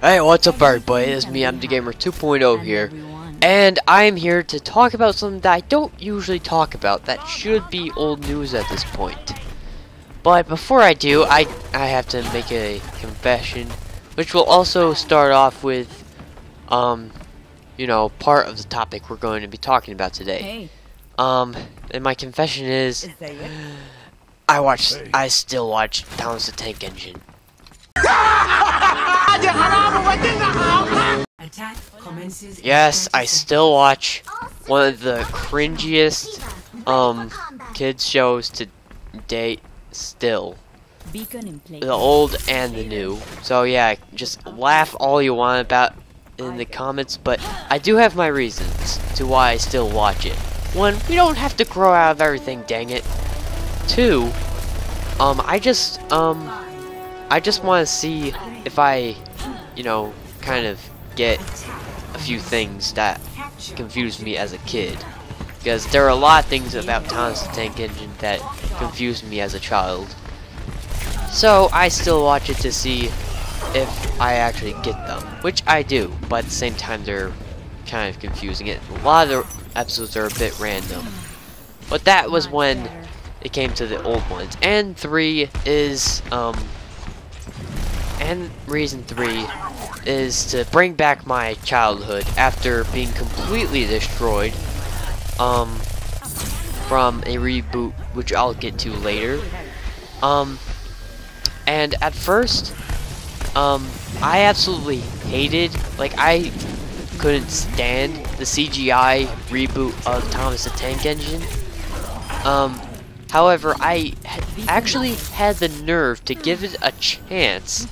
Hey, what's up everybody, it's me, I'm the Gamer 2.0 here, and I'm here to talk about something that I don't usually talk about, that should be old news at this point. But before I do, I have to make a confession, which will also start off with, you know, part of the topic we're going to be talking about today. And my confession is, I still watch Thomas the Tank Engine. Yes, I still watch one of the cringiest kids shows to date still. The old and the new. So yeah, just laugh all you want about in the comments, but I do have my reasons to why I still watch it. One, we don't have to grow out of everything, dang it. Two, I just want to see if I, you know, kind of get a few things that confused me as a kid. Because there are a lot of things about Thomas the Tank Engine that confused me as a child. So I still watch it to see if I actually get them. Which I do, but at the same time they're kind of confusing. A lot of the episodes are a bit random. But that was when it came to the old ones. And three is, and reason 3 is to bring back my childhood after being completely destroyed from a reboot, which I'll get to later. And at first, I absolutely hated, like, I couldn't stand the CGI reboot of Thomas the Tank Engine. However, I actually had the nerve to give it a chance,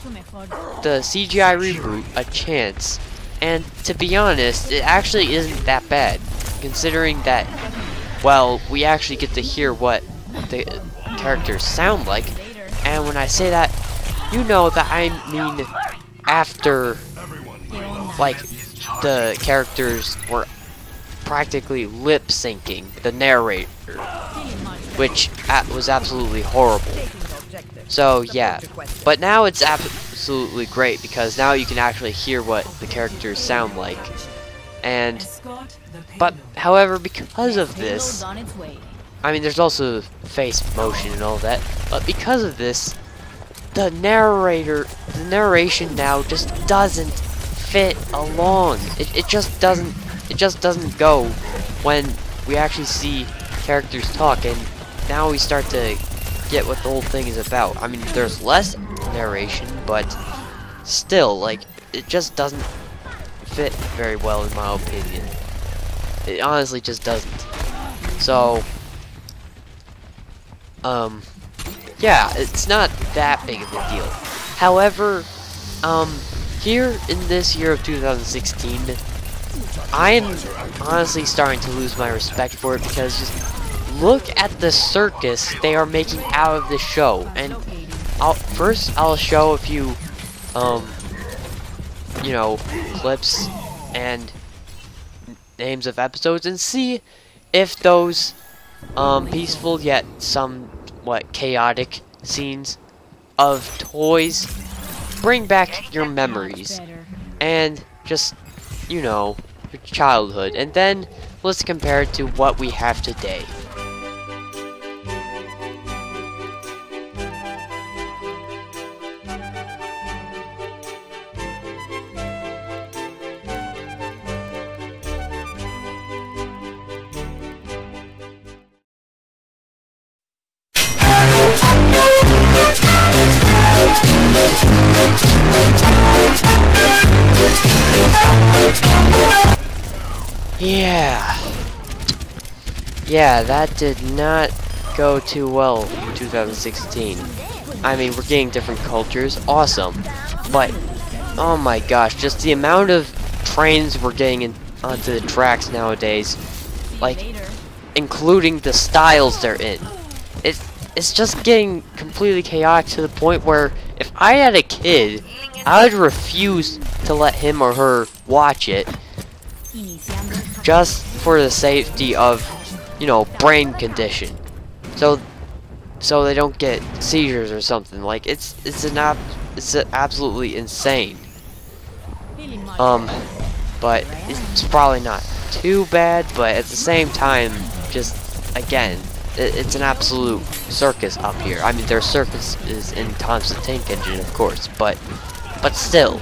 the CGI reboot, a chance, and to be honest, it actually isn't that bad, considering that, well, we actually get to hear what the characters sound like, and when I say that, you know that I mean after, like, the characters were practically lip-syncing the narrator, which was absolutely horrible. So yeah, but now it's absolutely great because now you can actually hear what the characters sound like. And but however, because of this, I mean, there's also face motion and all that, but because of this, the narration now just doesn't fit along. It just doesn't go when we actually see characters talk, and now we start to get what the whole thing is about. I mean, there's less narration, but still, like, it just doesn't fit very well in my opinion. It honestly just doesn't. So, yeah, it's not that big of a deal. However, here in this year of 2016, I am honestly starting to lose my respect for it because just look at the circus they are making out of this show. And I'll show a few, you know, clips and names of episodes and see if those, peaceful yet somewhat chaotic scenes of toys bring back your memories and just, you know, your childhood, and then let's compare it to what we have today. Yeah, that did not go too well in 2016. I mean, we're getting different cultures, awesome, but oh my gosh, just the amount of trains we're getting onto the tracks nowadays, like, including the styles they're in. It's just getting completely chaotic to the point where if I had a kid, I would refuse to let him or her watch it, just for the safety of, you know, brain condition. So they don't get seizures or something. Like, it's absolutely insane. But it's probably not too bad, but at the same time, just, again, it's an absolute circus up here. I mean, there's circuses in Tom's the Tank Engine, of course, but still.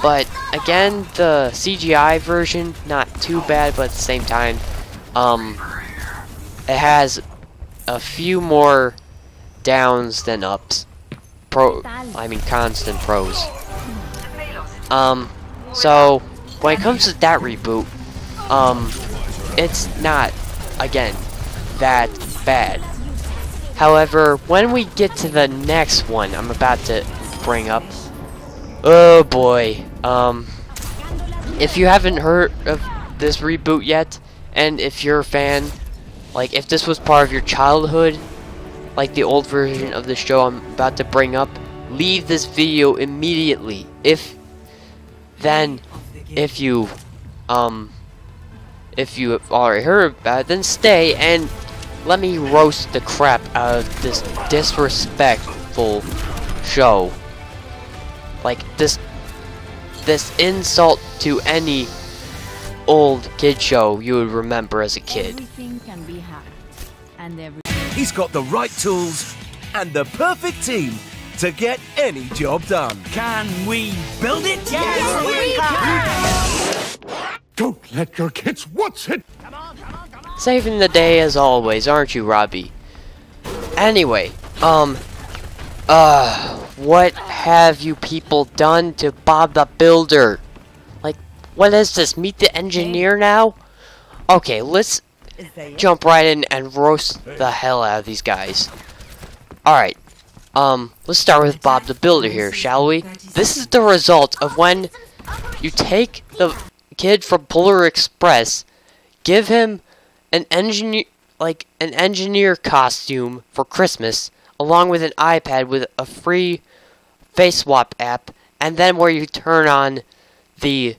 But again, the CGI version, not too bad, but at the same time, it has a few more downs than ups. Constant pros. So when it comes to that reboot, it's not, again, that bad. However, when we get to the next one I'm about to bring up, oh boy, if you haven't heard of this reboot yet, and if you're a fan, like if this was part of your childhood, like the old version of the show I'm about to bring up, leave this video immediately. If you have already heard about it, then stay and let me roast the crap out of this disrespectful show. Like this insult to any old kid show you would remember as a kid. Everything can be hacked, and he's got the right tools and the perfect team to get any job done. Can we build it? Yes, we can! Don't let your kids watch it! Come on. Saving the day as always, aren't you, Robbie? Anyway, what have you people done to Bob the Builder? Like, what is this? Meet the engineer now? Okay, let's jump right in and roast the hell out of these guys. Alright, let's start with Bob the Builder here, shall we? This is the result of when you take the kid from Polar Express, give him an engineer costume for Christmas, along with an iPad with a free face swap app, and then where you turn on the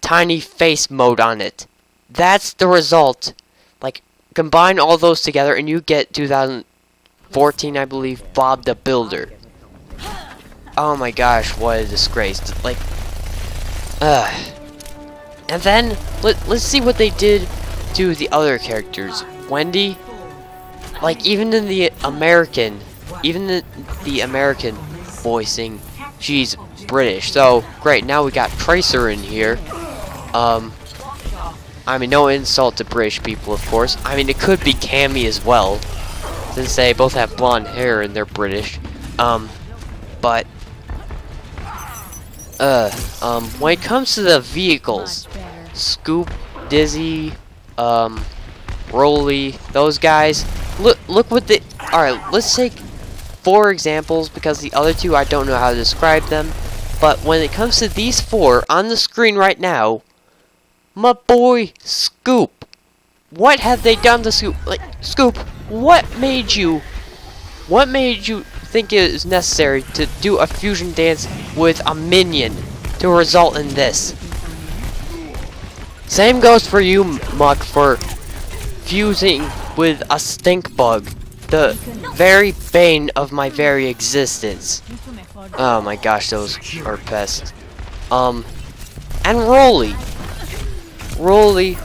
tiny face mode on it. That's the result. Like, combine all those together and you get 2014, I believe, Bob the Builder. Oh my gosh, what a disgrace. Like, and then, let's see what they did to the other characters. Wendy, like, even in the American voicing, she's British. So, great, now we got Tracer in here. I mean, no insult to British people, of course. I mean, it could be Cammy as well, since they both have blonde hair and they're British. But when it comes to the vehicles, Scoop, Dizzy, Rolly, those guys, look what the... Alright, let's take 4 examples, because the other 2 I don't know how to describe them. But when it comes to these 4 on the screen right now, my boy Scoop, what have they done to Scoop? Like, Scoop, what made you think it is necessary to do a fusion dance with a minion to result in this? Same goes for you, Muck, for fusing with a stink bug, the very bane of my very existence. Oh my gosh, those are pests. And Rolly. Rolly.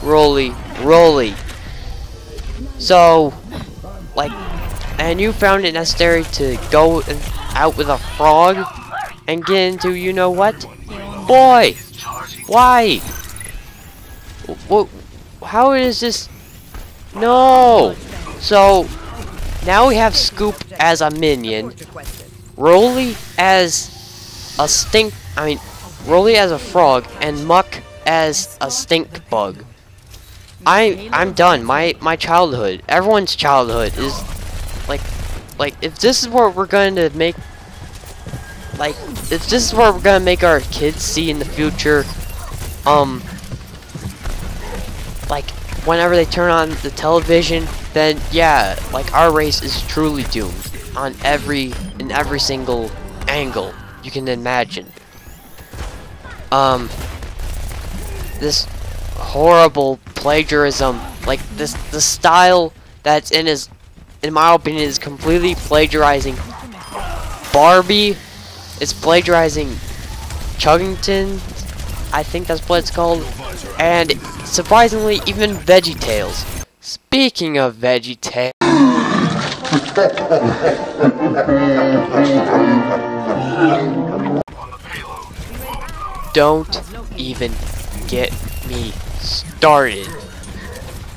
So, like, and you found it necessary to go out with a frog and get into you know what? Boy! Why? What? How is this? No! So, now we have Scoop as a minion, Rolly as a Rolly as a frog, and Muck as a stink bug. I'm done. My childhood, everyone's childhood is like if this is what we're going to make, like if this is what we're going to make our kids see in the future, like whenever they turn on the television, then yeah, like our race is truly doomed on in every single angle you can imagine. This horrible plagiarism, like the style that's in my opinion, is completely plagiarizing Barbie is plagiarizing Chuggington, I think that's what it's called, and surprisingly even VeggieTales. Speaking of VeggieTales, don't even get me started.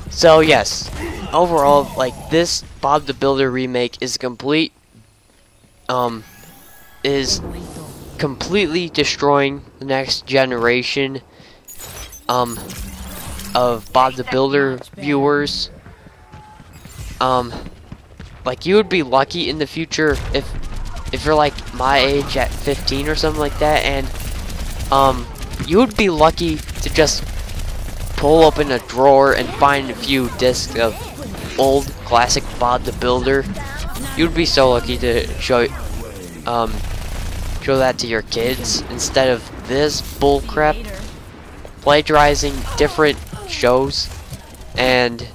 So yes, overall, like, this Bob the Builder remake is complete, is completely destroying the next generation, of Bob the Builder viewers. Like, you would be lucky in the future if you're like my age at 15 or something like that, and you would be lucky to just pull open a drawer and find a few discs of old classic Bob the Builder. You'd be so lucky to show that to your kids instead of this bullcrap plagiarizing different shows and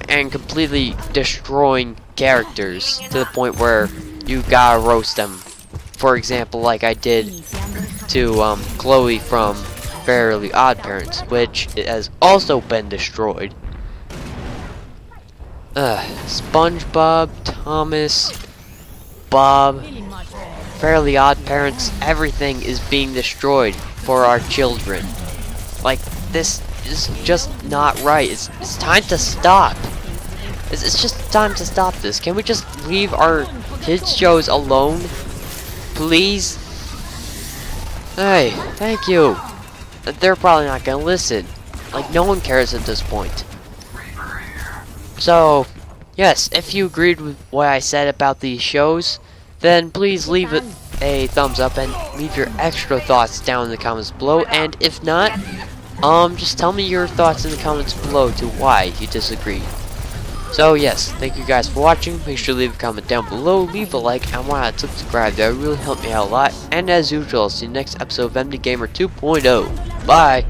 completely destroying characters to the point where you gotta roast them. For example, like I did to Chloe from Fairly Odd Parents, which has also been destroyed. SpongeBob, Thomas, Bob, Fairly Odd Parents, everything is being destroyed for our children. Like, this is just not right. It's time to stop. It's just time to stop this. Can we just leave our kids shows alone? Please? Hey, thank you. They're probably not gonna listen. Like, no one cares at this point. So, yes, if you agreed with what I said about these shows, then please leave it a thumbs up and leave your extra thoughts down in the comments below. And if not, just tell me your thoughts in the comments below to why you disagree. So yes, thank you guys for watching. Make sure to leave a comment down below, leave a like, and why not subscribe. That would really help me out a lot. And as usual, I'll see you next episode of MD Gamer 2.0. Bye!